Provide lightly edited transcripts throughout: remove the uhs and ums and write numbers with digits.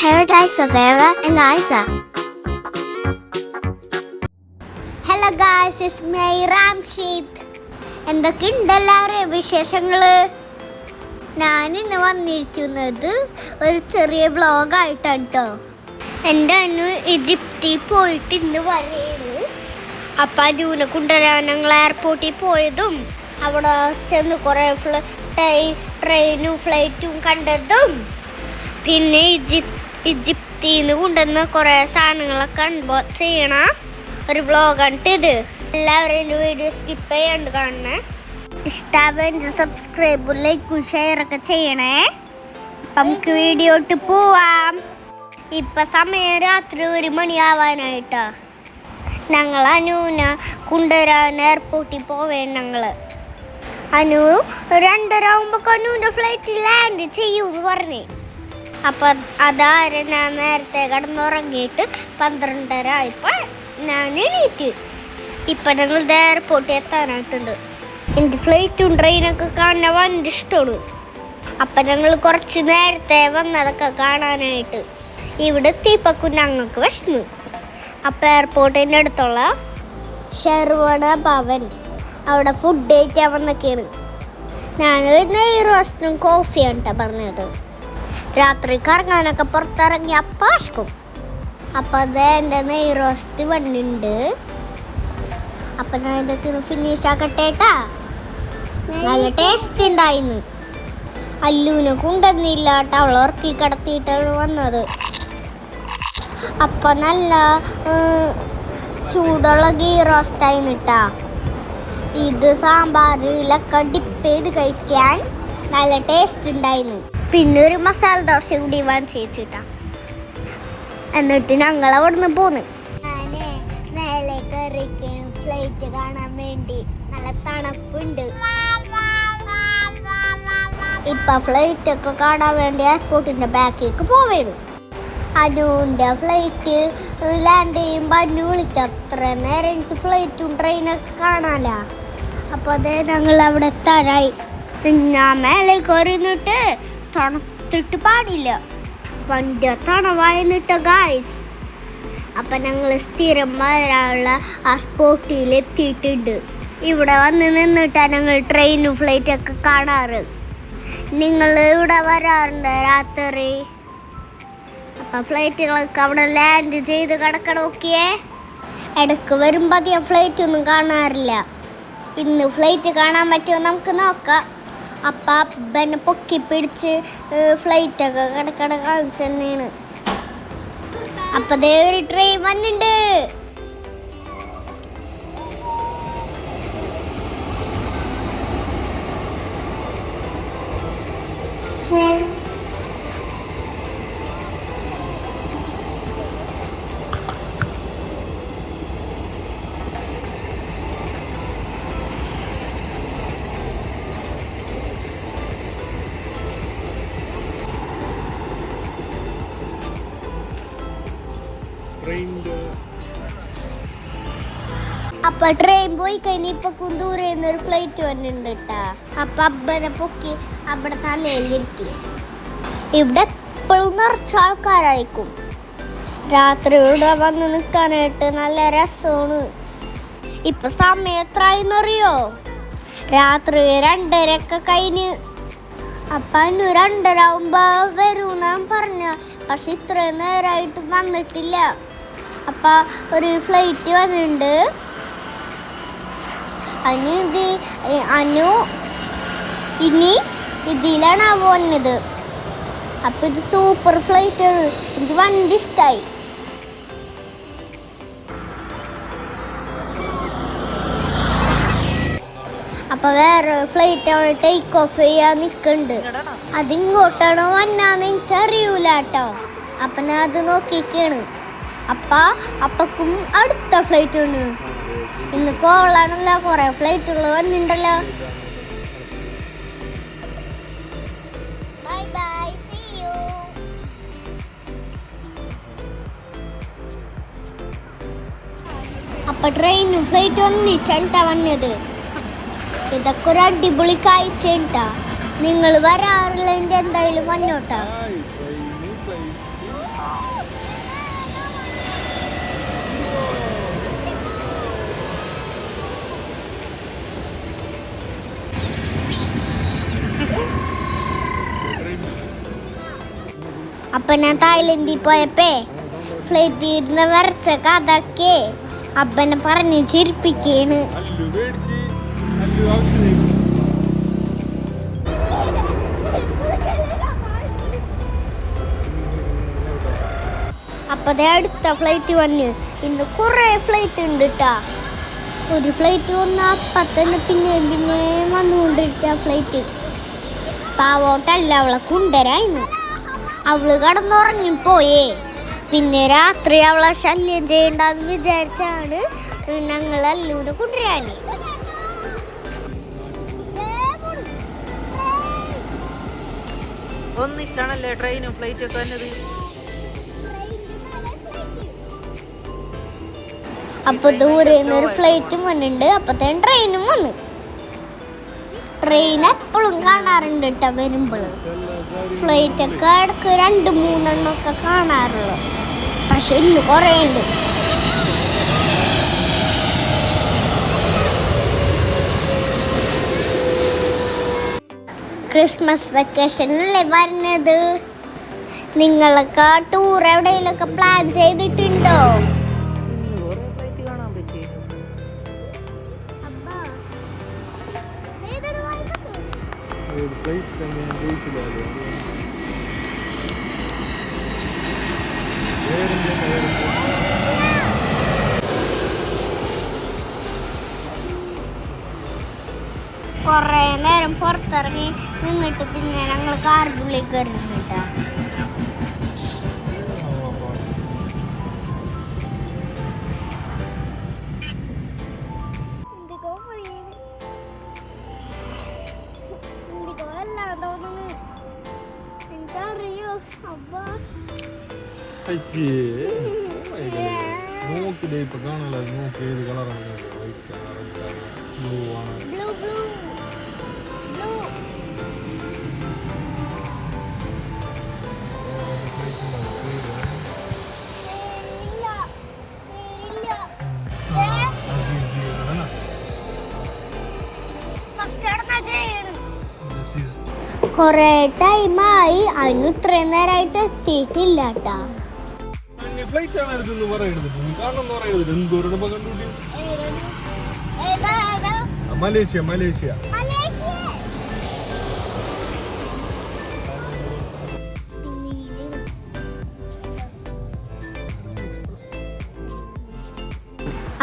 Paradise of Vera and Isa. Hello guys, it's me Ramshid. എന്തൊക്കെയുണ്ട് എല്ലാവരും വിശേഷങ്ങൾ? ഞാനിന്ന് വന്നിരിക്കുന്നത് ഒരു ചെറിയ വ്ളോഗായിട്ടാണ് കേട്ടോ. എൻ്റെ അനു ഈജിപ്തിൽ പോയിട്ട് ഇന്ന് വരെയാണ്. അപ്പം അനുവിനെ കൊണ്ടുവരാൻ ഞങ്ങൾ എയർപോർട്ടിൽ പോയതും അവിടെ ചെന്ന് കുറേ ട്രെയിനും ഫ്ലൈറ്റും കണ്ടതും പിന്നെ ഈജിപ്തിൽ നിന്ന് കൊണ്ടുവന്ന കുറേ സാധനങ്ങളൊക്കെ അൺബോക്സ് ചെയ്യണ ഒരു വ്ളോഗാണ് ഇത്. എല്ലാവരും എൻ്റെ വീഡിയോ സ്കിപ്പ് ചെയ്യാണ്ട് കാണണേ. ഇഷ്ടമാവുക സബ്സ്ക്രൈബും ലൈക്കും ഷെയറൊക്കെ ചെയ്യണേ. അപ്പം നമുക്ക് വീഡിയോ ഇട്ട് പോവാം. ഇപ്പം സമയം രാത്രി 1 മണിയാവാനായിട്ടാ. ഞങ്ങൾ അനുവിനെ കൊണ്ടുവരാൻ എയർപോർട്ടിൽ പോവേണ്ട. ഞങ്ങൾ അനു 2:30 ആകുമ്പോൾ അനുവിൻ്റെ ഫ്ലൈറ്റ് ലാൻഡ് ചെയ്യുമെന്ന് പറഞ്ഞേ. അപ്പം അതാരെ ഞാൻ നേരത്തെ കിടന്നുറങ്ങിയിട്ട് 12:30 ആയപ്പോൾ ഞാൻ എണീറ്റ്. ഇപ്പം ഞങ്ങൾ എയർപോർട്ടിൽ എത്താനായിട്ടുണ്ട്. എൻ്റെ ഫ്ലൈറ്റും ട്രെയിനൊക്കെ കാണാൻ വളരെ ഇഷ്ടമാണ്. അപ്പം ഞങ്ങൾ കുറച്ച് നേരത്തെ വന്നതൊക്കെ കാണാനായിട്ട്. ഇവിടെ എത്തിയപ്പോൾ ഞങ്ങൾക്ക് വിശന്നു. അപ്പം എയർപോർട്ടിൻ്റെ അടുത്തുള്ള ശരവണ ഭവൻ അവിടെ ഫുഡ് കഴിക്കാൻ വന്നൊക്കെയാണ്. ഞാൻ നെയ് റോസ്റ്റും കോഫിയാണ് കേട്ടോ പറഞ്ഞത്. രാത്രി കറങ്ങാനൊക്കെ പുറത്തിറങ്ങി അപ്പാശക്കും. അപ്പം അത് എൻ്റെ നെയ് റോസ്റ്റ് വന്നിട്ടുണ്ട്. അപ്പം ഞാൻ ഇതൊക്കെ ഫിനിഷ് ആക്കട്ടേട്ടാ. നല്ല ടേസ്റ്റ് ഉണ്ടായിരുന്നു. അല്ലൂനെ കൊണ്ടുവന്നില്ല കേട്ടോ, അവൾ ഉറക്കി കിടത്തിയിട്ടാണ് വന്നത്. അപ്പം നല്ല ചൂടുള്ള ഗീ റോസ്റ്റ് ആയിരുന്നിട്ടാ. ഇത് സാമ്പാറിലൊക്കെ ഡിപ്പ് ചെയ്ത് കഴിക്കാൻ നല്ല ടേസ്റ്റ് ഉണ്ടായിരുന്നു. പിന്നെ ഒരു മസാല ദോശ കൂടി വാങ്ങിച്ചിട്ടാ. എന്നിട്ട് ഞങ്ങൾ അവിടെ നിന്ന് പോന്ന്. ഞാന് മേലെ കയറിയിരിക്കണം ഫ്ലൈറ്റ് കാണാൻ വേണ്ടി. നല്ല തണുപ്പുണ്ട്. ഇപ്പൊ ഫ്ലൈറ്റ് ഒക്കെ കാണാൻ വേണ്ടി എയർപോർട്ടിന്റെ ബാക്കിലേക്ക് പോവേണ്. അനുവിൻ്റെ ഫ്ലൈറ്റ് ലാൻഡ് ചെയ്യുമ്പോൾ അനു വിളിക്കും. അത്ര നേരം എനിക്ക് ഫ്ലൈറ്റും ട്രെയിനൊക്കെ കാണാനാ. അപ്പോൾ അതേ ഞങ്ങൾ അവിടെ എത്താനായി. ഞാൻ മേലെ കയറി നിന്നിട്ട് തണുത്തിട്ട് പാടില്ല, വണ്ടി തണവായിന്നിട്ട് ഗായ്സ്. അപ്പം ഞങ്ങൾ സ്ഥിരം വരാനുള്ള ആ സ്പോട്ടിൽ എത്തിയിട്ടുണ്ട്. ഇവിടെ വന്ന് നിന്നിട്ടാണ് ഞങ്ങൾ ട്രെയിനും ഫ്ലൈറ്റൊക്കെ കാണാറ്. നിങ്ങൾ ഇവിടെ വരാറുണ്ട് രാത്രി? അപ്പം ഫ്ലൈറ്റുകളൊക്കെ അവിടെ ലാൻഡ് ചെയ്ത് കിടക്കണമൊക്കെയേ. ഇടയ്ക്ക് വരുമ്പോൾ അധികം ഫ്ലൈറ്റൊന്നും കാണാറില്ല. ഇന്ന് ഫ്ലൈറ്റ് കാണാൻ പറ്റുമോ നമുക്ക് നോക്കാം. അപ്പം അപ്പനെ പൊക്കി പിടിച്ച് ഫ്ലൈറ്റൊക്കെ കിടക്കട കാണിച്ചു തന്നെയാണ്. അപ്പം അതേ ഒരു ട്രെയിൻ വന്നിട്ടുണ്ട്. അപ്പൊ ട്രെയിൻ പോയി കഴിഞ്ഞ ഇപ്പൊ കുന്തൂരേന്ന് ഒരു ഫ്ലൈറ്റ് വന്നിട്ടുണ്ട് കേട്ടാ. അപ്പൊ അബ്ബനെ പൊക്കി അവിടെ തലയിലിരുത്തി. ഇവിടെ എപ്പോഴും നിറച്ച ആൾക്കാരായിരിക്കും. രാത്രി ഇവിടെ വന്ന് നിൽക്കാനായിട്ട് നല്ല രസമാണ്. ഇപ്പൊ സമയം എത്രയെന്നറിയോ? രാത്രി 2:30 കഴിഞ്ഞ്. അപ്പൊ 2:30 ആവുമ്പോ വരൂന്നാ പറഞ്ഞ. പക്ഷെ ഇത്രയും നേരമായിട്ട് വന്നിട്ടില്ല. അപ്പൊ ഒരു ഫ്ലൈറ്റ് വന്നിട്ടുണ്ട്. അനു ഇനി ഇതിലാണ് വന്നത്. അപ്പം ഇത് സൂപ്പർ ഫ്ലൈറ്റ് ആണ്. എനിക്ക് വണ്ടി ഇഷ്ടമായി. അപ്പം വേറെ ഫ്ലൈറ്റ് അവിടെ ടേക്ക് ഓഫ് ചെയ്യാൻ നിൽക്കുന്നുണ്ട്. അതിങ്ങോട്ടാണോ വന്നാന്ന് എനിക്കറിയൂല കേട്ടോ. അപ്പം ഞാൻ അത് നോക്കിക്കാണ്. അപ്പക്കും അടുത്ത ഫ്ലൈറ്റ് ഉണ്ട്. ഇന്ന് കോളാണല്ലോ, കുറേ ഫ്ലൈറ്റുകൾ വന്നിട്ടുണ്ടല്ലോ. Bye bye, see you. അപ്പം ട്രെയിനും ഫ്ലൈറ്റും ഒന്നിച്ചാണ് വന്നത്. ഇതൊക്കെ ഒരു അടിപൊളി കാഴ്ച ഉണ്ടാ. നിങ്ങൾ വരാറില്ലെങ്കിൽ എന്തായാലും വന്നോട്ടാ. അപ്പൊ ഞാൻ തായ്ലൻഡിൽ പോയപ്പേ ഫ്ലൈറ്റ് ഇരുന്ന് വരച്ച കഥക്കെ അപ്പനെ പറഞ്ഞ് ചിരിപ്പിക്കാണ്. അപ്പതേ അടുത്ത ഫ്ലൈറ്റ് വന്ന്. ഇന്ന് കുറെ ഫ്ലൈറ്റ് ഉണ്ട് കേട്ടാ. ഒരു ഫ്ലൈറ്റ് വന്ന അപ്പത്തന്നെ പിന്നെ വന്നുകൊണ്ടിരിക്ക ഫ്ലൈറ്റ്. പാവോട്ടല്ല, അവളെ കുണ്ടരായിരുന്നു. അവള് കടന്നുറങ്ങിപ്പോയേ. പിന്നെ രാത്രി അവളെ ശല്യം ചെയ്യണ്ടെന്ന് വിചാരിച്ചാണ് ഞങ്ങൾ അല്ലൂനെ കൊണ്ടുവരാന്. ഒന്നിച്ചാണല്ലേ ട്രെയിനും ഫ്ലൈറ്റും ഒക്കെ വന്നത്. അപ്പൊ ദൂരെ നിന്ന് ഒരു ഫ്ലൈറ്റും വന്നിട്ടുണ്ട്. അപ്പത്തേനും ട്രെയിനും വന്നു. ട്രെയിൻ എപ്പോഴും കാണാറുണ്ട് കേട്ടോ വരുമ്പോൾ. ഫ്ലൈറ്റ് ഒക്കെ ഇടക്ക് 2-3 ഒക്കെ കാണാറുള്ളു. പക്ഷെ ഇന്ന് കുറേ ഉണ്ട്. ക്രിസ്മസ് വെക്കേഷനല്ലേ വരുന്നത്. നിങ്ങളൊക്കെ ടൂർ എവിടെയെങ്കിലൊക്കെ പ്ലാൻ ചെയ്തിട്ടുണ്ടോ? കുറേ നേരം പുറത്തിറങ്ങി നിന്നിട്ട് പിന്നെ ഞങ്ങൾ കാറിനുള്ളിൽ കയറിട്ടാ. എനിക്കറിയോ അബ്ബ നോക്കിതേ ഇപ്പൊ കാണല. നോക്കി ഏത് കളറാണ്? വൈറ്റ് ആണ്, ബ്ലൂ ആണ്. Blue blue blue. കൊറേ ടൈമായി. അതിന് ഇത്രയും നേരമായിട്ട് എത്തിയിട്ടില്ല കേട്ടാ. ഫ്ലൈറ്റ് ആണ് എടുത്തെന്ന് പറയുന്നത്. കാണുന്ന പറയുന്നത് എന്തോരം കണ്ടുപിടി. മലേഷ്യ മലേഷ്യ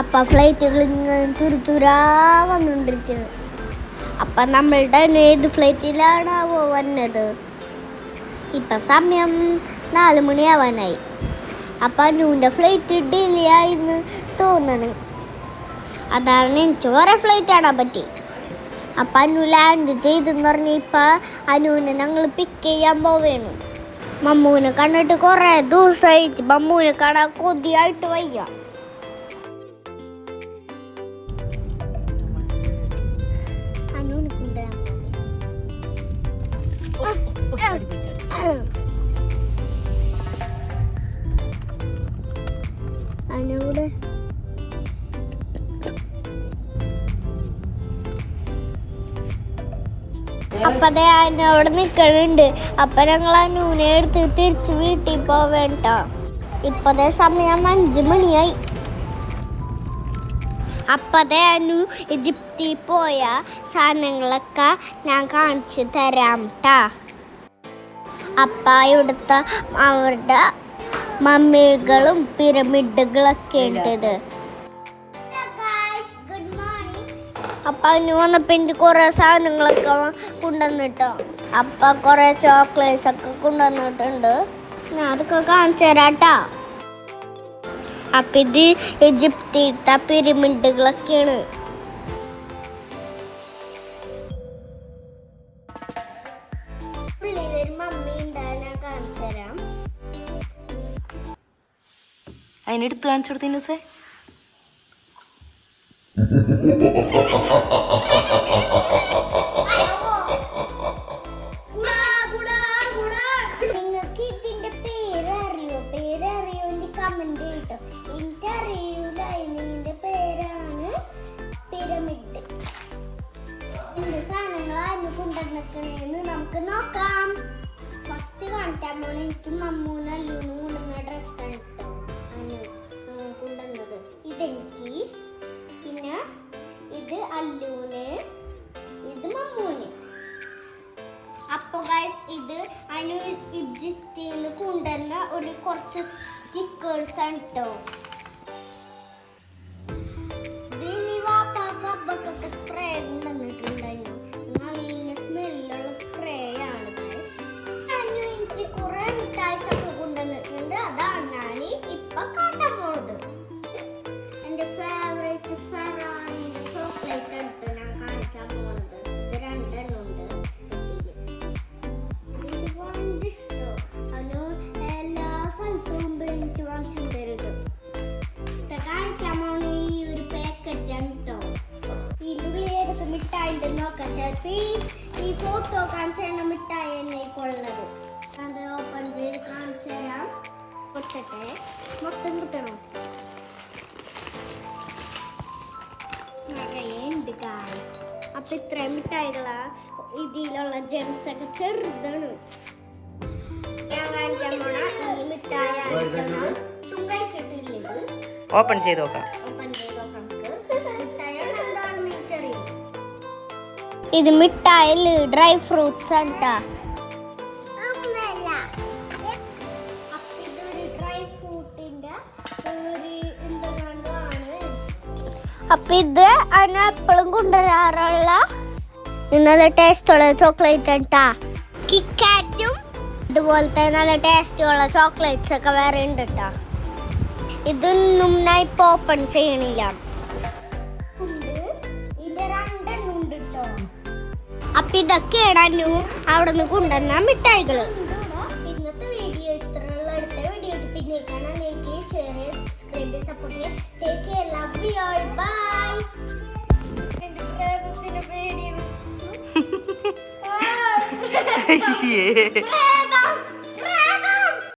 അപ്പൊ ഫ്ലൈറ്റുകൾ ഇങ്ങനെ തുരുതുരാ വന്നുകൊണ്ടിരിക്കുന്നത്. അപ്പൊ നമ്മളുടെ ഏത് ഫ്ലൈറ്റിലാണാവോ വന്നത്? ഇപ്പൊ സമയം 4 മണിയാവാനായി. അപ്പൊ അന്നുവിൻ്റെ ഫ്ലൈറ്റ് ഡിലേ ആയിന്ന് തോന്നണ്. അതാണ് എനിക്ക് കുറെ ഫ്ലൈറ്റ് കാണാൻ പറ്റി. അപ്പൊ അന്നു ലാൻഡ് ചെയ്തെന്ന് പറഞ്ഞ ഇപ്പൊ അനുവിനെ ഞങ്ങൾ പിക്ക് ചെയ്യാൻ പോവേണു. മമ്മൂനെ കണ്ടിട്ട് കുറെ ദിവസമായിട്ട് മമ്മൂനെ കാണാൻ കൊതിയായിട്ട് വയ്യ. അനുവിനെ കൊണ്ടുവരാൻ അനുവിടെ അപ്പതേ അവിടെ നിക്കണുണ്ട്. അപ്പൊ ഞങ്ങൾ അനൂനെ എടുത്ത് തിരിച്ച് വീട്ടിൽ പോവേണ്ട. ഇപ്പതേ സമയം 5 മണിയായി. അപ്പതേ അനു ഈജിപ്തിൽ പോയ സാധനങ്ങളൊക്കെ ഞാൻ കാണിച്ചു തരാം ട്ടാ. അപ്പ ഇവിടുത്തെ അവരുടെ മമ്മികളും പിരമിഡുകളൊക്കെ ഉണ്ടത്. അപ്പൊ അതിന് വന്നപ്പോ എനിക്ക് കുറെ സാധനങ്ങളൊക്കെ കൊണ്ടുവന്നിട്ടോ. അപ്പൊ കുറെ ചോക്ലേറ്റ്സ് ഒക്കെ കൊണ്ടുവന്നിട്ടുണ്ട്. ഞാൻ അതൊക്കെ കാണിച്ചു തരാട്ടാ. അപ്പൊ ഇത് ഈജിപ്തിലത്തെ പിരമിഡുകളൊക്കെയാണ്. ഉള്ളിലൊരു മമ്മി ഉണ്ടാവും, ഞാൻ കാണിച്ചു തരാം. അതിനെടുത്ത് കാണിച്ചു കൊടുത്തീന് സേ. നിങ്ങൾക്ക് ഇതിന്റെ പേര് അറിയോ? കമന്റ് ചെയ്തിട്ടോ. എനിക്കറിയൂല ഇതിന്റെ പേരാണ് പിരമിഡ്. എന്ത് സാധനങ്ങളാണ് കൊണ്ടുവന്നേക്കണേന്ന് നമുക്ക് നോക്കാം. ഫസ്റ്റ് കാണിക്കാൻ പോണ എനിക്ക് മമ്മൂന് അല്ലൂനും കൊണ്ടുവന്ന ഡ്രസ്സാണ് കൊണ്ടുവന്നത്. ഇതെനിക്ക്, പിന്നെ ഇത് അല്ലൂന്, ഇത് മമ്മൂന്. അപ്പൊ ഗൈസ് ഇത് അനു ഇജിപ്തിന്ന് കൊണ്ടുവന്ന ഒരു കുറച്ച് സ്റ്റിക്കേഴ്സ് ആണ് കേട്ടോ. ഇതിന് വാപ്പാക്ക് അബ്ബക്കൊക്കെ സ്പ്രേ കൊണ്ടുവന്നിട്ടുണ്ടായിരുന്നു. നല്ല സ്മെല്ലുള്ള സ്പ്രേ ആണ് ഗൈസ്. അനു എനിക്ക് കുറെ മിഠായിസ് ഒക്കെ കൊണ്ടുവന്നിട്ടുണ്ട്. അതാണ് ഞാൻ ഇപ്പൊ കാട്ടാൻ പോണത്. എന്റെ ഫേവറേറ്റ് ഫെറാറിന്റെ ചോക്ലേറ്റ് ആണ് ഞാൻ കാണിക്കാൻ പോണത്. ഇത് രണ്ടെണ്ണം ഉണ്ട്. അനു എല്ലാ സ്ഥലത്തും എനിക്ക് വാങ്ങിച്ചു തരുത്. കാണിക്കാൻ പോണ ഈ ഒരു പാക്കറ്റ് ആണ് കേട്ടോ. ഇതിനുള്ളിൽ ഏതൊക്കെ മിഠായി ഉണ്ടെന്ന് നോക്കാം. ചിലപ്പോ ഈ ഫോട്ടോ കാണിച്ച മിഠായി തന്നെ ഉള്ളത്. അത് ഓപ്പൺ ചെയ്ത് കാണിച്ചു തരാം. പൊട്ടട്ടെ, മൊത്തം കിട്ടണം. ഉണ്ട് ഗായ്സ്. അപ്പൊ ഇത്രയും മിഠായികളാ. ഇതിലുള്ള ജെംസ് ഒക്കെ ചെറുതാണ്. ഞാൻ കാണിക്കാൻ പോണ ഈ മിഠായി തുങ്കയിച്ചിട്ടില്ല. ഓപ്പൺ ചെയ്ത് നോക്കാം. ഓപ്പൺ ചെയ്ത് നോക്കാം. മിഠായിയാണ് എന്താണെന്ന് എനിക്കറിയാം. ഇത് മിഠായിൽ ഡ്രൈ ഫ്രൂട്ട്സ് ആണ് ട്ടാ. അപ്പൊ ഇത് ആണ് എപ്പോഴും കൊണ്ടുവരാറുള്ള നല്ല ടേസ്റ്റുള്ള ചോക്ലേറ്റ് ഉണ്ടാ. കിക്കാറ്റും ഇതുപോലത്തെ നല്ല ടേസ്റ്റുള്ള ചോക്ലേറ്റ്സ് ഒക്കെ വേറെ ഉണ്ട് കേട്ടാ. ഇതൊന്നും ഞാൻ ഇപ്പൊ ഓപ്പൺ ചെയ്യണില്ല. ഇതിന്റെ രണ്ടെണ്ണം ഉണ്ട് കേട്ടോ. അപ്പൊ ഇതൊക്കെയാണ് അവിടെ നിന്ന് കൊണ്ടുവന്ന മിഠായികള്. ഇന്നത്തെ വീഡിയോ ഇത്രയുള്ള. അടുത്ത വീഡിയോ പിന്നെ കാണാൻ ലൈക്ക് ഷെയർ സബ്സ്ക്രൈബ് സപ്പോർട്ട് ചെയ്യാം. Take care, love you all, bye. എന്റെ പ്രേമത്തിന് പേടിയും.